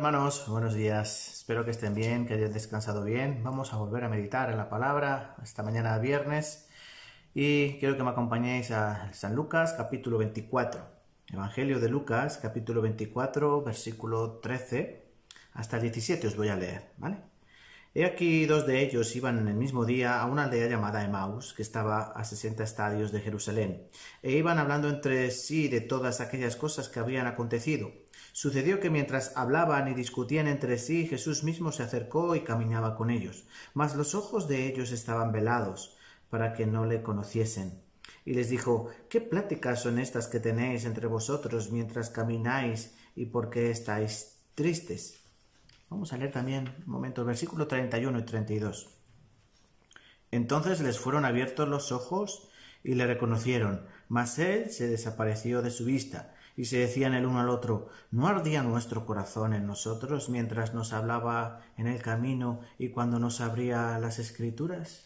hermanos, buenos días. Espero que estén bien, que hayan descansado bien. Vamos a volver a meditar en la palabra esta mañana viernes y quiero que me acompañéis a San Lucas capítulo 24. Evangelio de Lucas capítulo 24, versículo 13 hasta el 17 os voy a leer, ¿vale? He aquí dos de ellos iban en el mismo día a una aldea llamada Emaús, que estaba a 60 estadios de Jerusalén, e iban hablando entre sí de todas aquellas cosas que habían acontecido. Sucedió que mientras hablaban y discutían entre sí, Jesús mismo se acercó y caminaba con ellos, mas los ojos de ellos estaban velados, para que no le conociesen. Y les dijo: ¿Qué pláticas son estas que tenéis entre vosotros mientras camináis, y por qué estáis tristes? Vamos a leer también un momento el versículo 31 y 32. Entonces les fueron abiertos los ojos y le reconocieron, mas él se desapareció de su vista, y se decían el uno al otro: ¿No ardía nuestro corazón en nosotros mientras nos hablaba en el camino y cuando nos abría las Escrituras?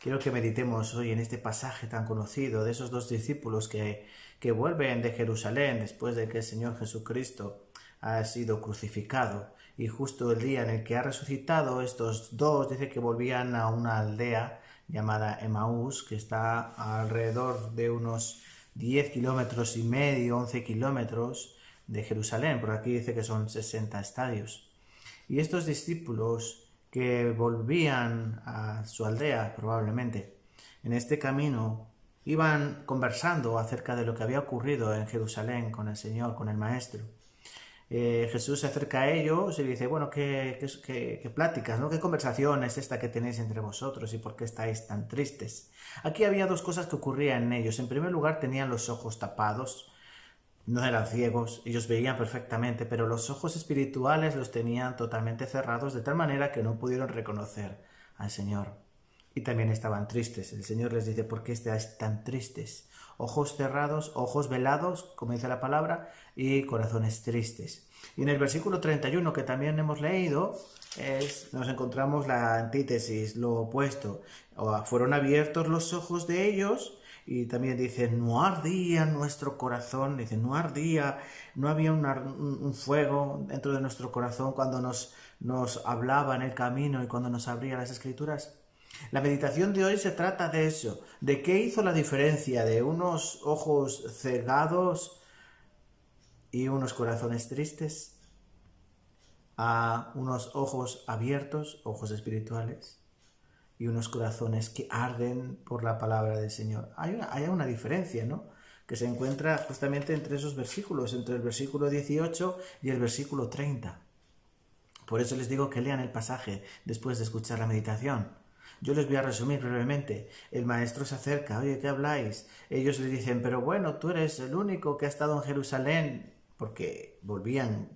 Quiero que meditemos hoy en este pasaje tan conocido de esos dos discípulos que vuelven de Jerusalén después de que el Señor Jesucristo ha sido crucificado, y justo el día en el que ha resucitado, estos dos dice que volvían a una aldea llamada Emaús, que está alrededor de unos 10 kilómetros y medio, 11 kilómetros de Jerusalén. Por aquí dice que son 60 estadios. Y estos discípulos que volvían a su aldea, probablemente, en este camino iban conversando acerca de lo que había ocurrido en Jerusalén con el Señor, con el Maestro. Jesús se acerca a ellos y dice: bueno, ¿qué pláticas, ¿no? ¿Qué conversación es esta que tenéis entre vosotros y por qué estáis tan tristes? Aquí había dos cosas que ocurrían en ellos. En primer lugar, tenían los ojos tapados, no eran ciegos, ellos veían perfectamente, pero los ojos espirituales los tenían totalmente cerrados, de tal manera que no pudieron reconocer al Señor. Y también estaban tristes. El Señor les dice: ¿por qué estáis tan tristes? Ojos cerrados, ojos velados, como dice la palabra, y corazones tristes. Y en el versículo 31 que también hemos leído, nos encontramos la antítesis, lo opuesto. Fueron abiertos los ojos de ellos, y también dice: no ardía nuestro corazón, dice, no ardía, no había un fuego dentro de nuestro corazón cuando nos hablaba en el camino y cuando nos abría las Escrituras. La meditación de hoy se trata de eso, de qué hizo la diferencia de unos ojos cegados y unos corazones tristes a unos ojos abiertos, ojos espirituales, y unos corazones que arden por la palabra del Señor. Hay una diferencia, ¿no?, que se encuentra justamente entre esos versículos, entre el versículo 18 y el versículo 30. Por eso les digo que lean el pasaje después de escuchar la meditación. Yo les voy a resumir brevemente. El maestro se acerca: oye, ¿qué habláis? Ellos le dicen: pero bueno, tú eres el único que ha estado en Jerusalén, porque volvían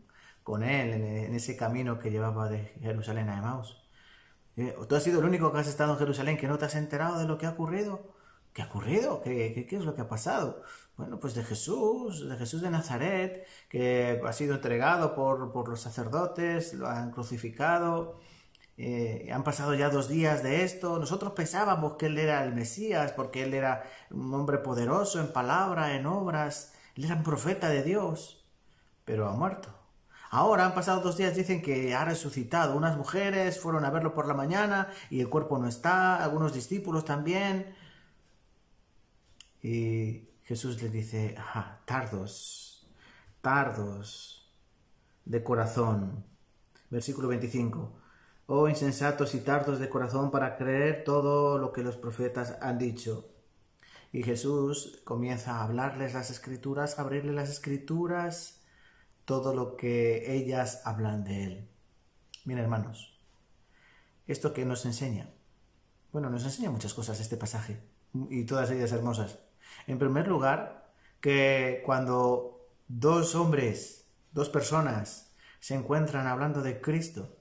con él en ese camino que llevaba de Jerusalén a Emaús. Tú has sido el único que has estado en Jerusalén, que no te has enterado de lo que ha ocurrido. ¿Qué ha ocurrido? ¿Qué es lo que ha pasado? Bueno, pues de Jesús de Nazaret, que ha sido entregado por los sacerdotes, lo han crucificado. Han pasado ya 2 días de esto. Nosotros pensábamos que él era el Mesías, porque él era un hombre poderoso en palabra, en obras. Él era un profeta de Dios, pero ha muerto. Ahora han pasado 2 días, dicen que ha resucitado. Unas mujeres fueron a verlo por la mañana y el cuerpo no está, algunos discípulos también. Y Jesús les dice: tardos de corazón. Versículo 25. Oh insensatos y tardos de corazón para creer todo lo que los profetas han dicho. Y Jesús comienza a hablarles las Escrituras, a abrirles las Escrituras, todo lo que ellas hablan de él. Miren, hermanos, ¿esto qué nos enseña? Bueno, nos enseña muchas cosas este pasaje, y todas ellas hermosas. En primer lugar, que cuando 2 hombres, 2 personas, se encuentran hablando de Cristo,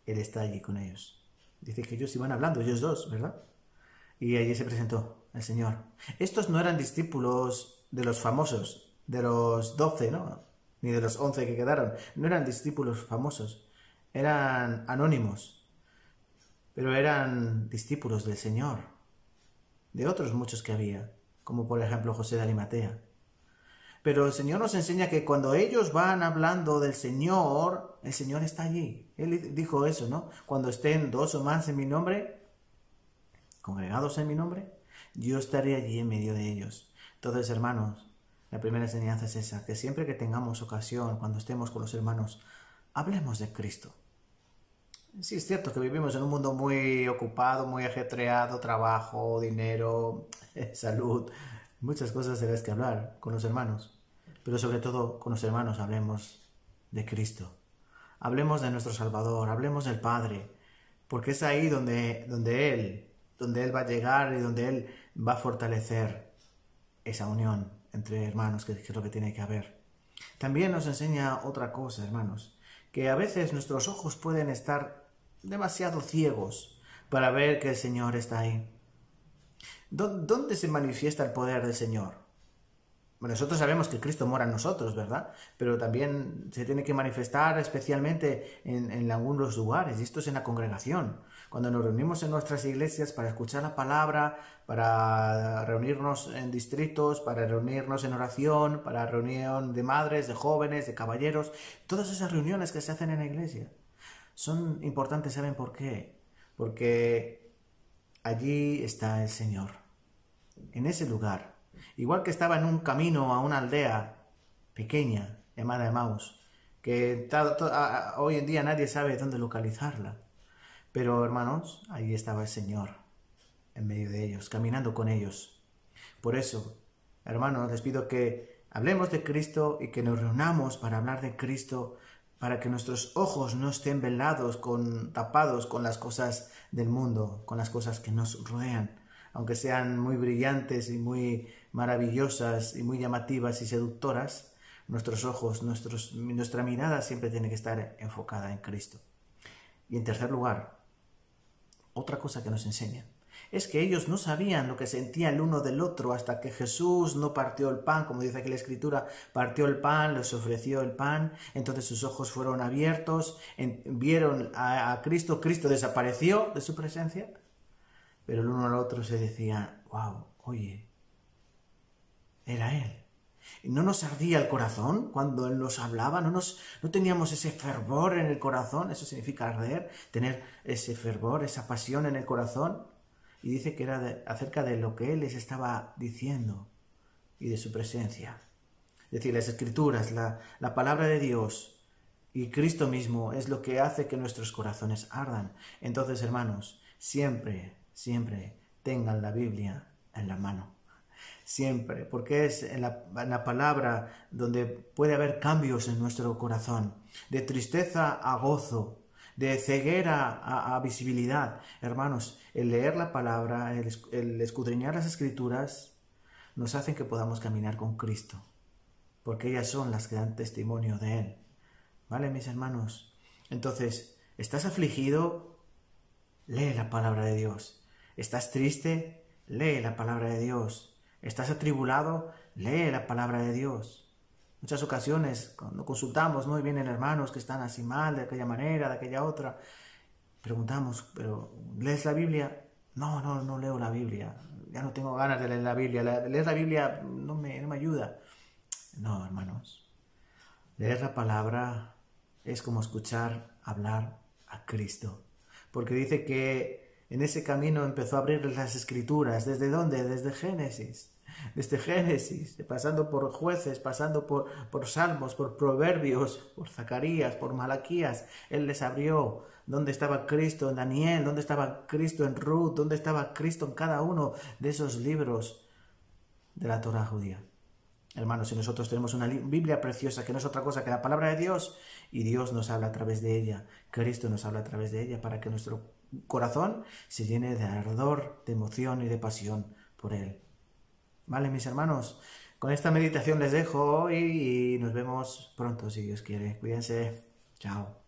Él está allí con ellos. Dice que ellos iban hablando, ellos dos, ¿verdad? Y allí se presentó el Señor. Estos no eran discípulos de los famosos, de los 12, ¿no?, ni de los 11 que quedaron. No eran discípulos famosos, eran anónimos, pero eran discípulos del Señor, de otros muchos que había, como por ejemplo José de Arimatea. Pero el Señor nos enseña que cuando ellos van hablando del Señor, el Señor está allí. Él dijo eso, ¿no? Cuando estén dos o más en mi nombre, congregados en mi nombre, yo estaré allí en medio de ellos. Entonces, hermanos, la primera enseñanza es esa, que siempre que tengamos ocasión, cuando estemos con los hermanos, hablemos de Cristo. Sí, es cierto que vivimos en un mundo muy ocupado, muy ajetreado, trabajo, dinero, salud, muchas cosas de las que hablar con los hermanos. Pero sobre todo con los hermanos hablemos de Cristo. Hablemos de nuestro Salvador, hablemos del Padre, porque es ahí donde Él va a llegar y donde Él va a fortalecer esa unión entre hermanos, que es lo que tiene que haber. También nos enseña otra cosa, hermanos, que a veces nuestros ojos pueden estar demasiado ciegos para ver que el Señor está ahí. ¿Dónde se manifiesta el poder del Señor? Bueno, nosotros sabemos que Cristo mora en nosotros, ¿verdad? Pero también se tiene que manifestar especialmente en algunos lugares, y esto es en la congregación. Cuando nos reunimos en nuestras iglesias para escuchar la palabra, para reunirnos en distritos, para reunirnos en oración, para reunión de madres, de jóvenes, de caballeros, todas esas reuniones que se hacen en la iglesia son importantes, ¿saben por qué? Porque allí está el Señor, en ese lugar. Igual que estaba en un camino a una aldea pequeña llamada Emaús, que hoy en día nadie sabe dónde localizarla. Pero hermanos, ahí estaba el Señor, en medio de ellos, caminando con ellos. Por eso, hermanos, les pido que hablemos de Cristo y que nos reunamos para hablar de Cristo, para que nuestros ojos no estén velados, tapados con las cosas del mundo, con las cosas que nos rodean, aunque sean muy brillantes y muy maravillosas y muy llamativas y seductoras. Nuestros ojos, nuestra mirada siempre tiene que estar enfocada en Cristo. Y en tercer lugar, otra cosa que nos enseña es que ellos no sabían lo que sentía el uno del otro hasta que Jesús no partió el pan, como dice aquí la Escritura, partió el pan, les ofreció el pan, entonces sus ojos fueron abiertos, vieron a Cristo, Cristo desapareció de su presencia, pero el uno al otro se decía, wow, oye, era Él. ¿Y no nos ardía el corazón cuando Él nos hablaba? ¿No teníamos ese fervor en el corazón? Eso significa arder, tener ese fervor, esa pasión en el corazón. Y dice que era acerca de lo que Él les estaba diciendo y de su presencia. Es decir, las Escrituras, la palabra de Dios y Cristo mismo es lo que hace que nuestros corazones ardan. Entonces, hermanos, siempre tengan la Biblia en la mano. Siempre, porque es en la palabra donde puede haber cambios en nuestro corazón, de tristeza a gozo, de ceguera a visibilidad. Hermanos, el leer la palabra, el escudriñar las Escrituras, nos hacen que podamos caminar con Cristo, porque ellas son las que dan testimonio de Él. ¿Vale, mis hermanos? Entonces, ¿estás afligido? Lee la palabra de Dios. ¿Estás triste? Lee la palabra de Dios. ¿Estás atribulado? Lee la palabra de Dios. Muchas ocasiones, cuando consultamos, ¿no? Y vienen hermanos que están así mal, de aquella manera, de aquella otra. Preguntamos, ¿pero lees la Biblia? No leo la Biblia. Ya no tengo ganas de leer la Biblia. Leer la Biblia no me ayuda. No, hermanos. Leer la palabra es como escuchar hablar a Cristo. Porque dice que en ese camino empezó a abrir las Escrituras. ¿Desde dónde? Desde Génesis. Desde Génesis, pasando por Jueces, pasando por Salmos, por Proverbios, por Zacarías, por Malaquías. Él les abrió dónde estaba Cristo en Daniel, dónde estaba Cristo en Ruth, dónde estaba Cristo en cada uno de esos libros de la Torá judía. Hermanos, si nosotros tenemos una Biblia preciosa que no es otra cosa que la palabra de Dios, y Dios nos habla a través de ella, Cristo nos habla a través de ella, para que nuestro corazón se llene de ardor, de emoción y de pasión por Él. Vale, mis hermanos, con esta meditación les dejo hoy y nos vemos pronto si Dios quiere. Cuídense. Chao.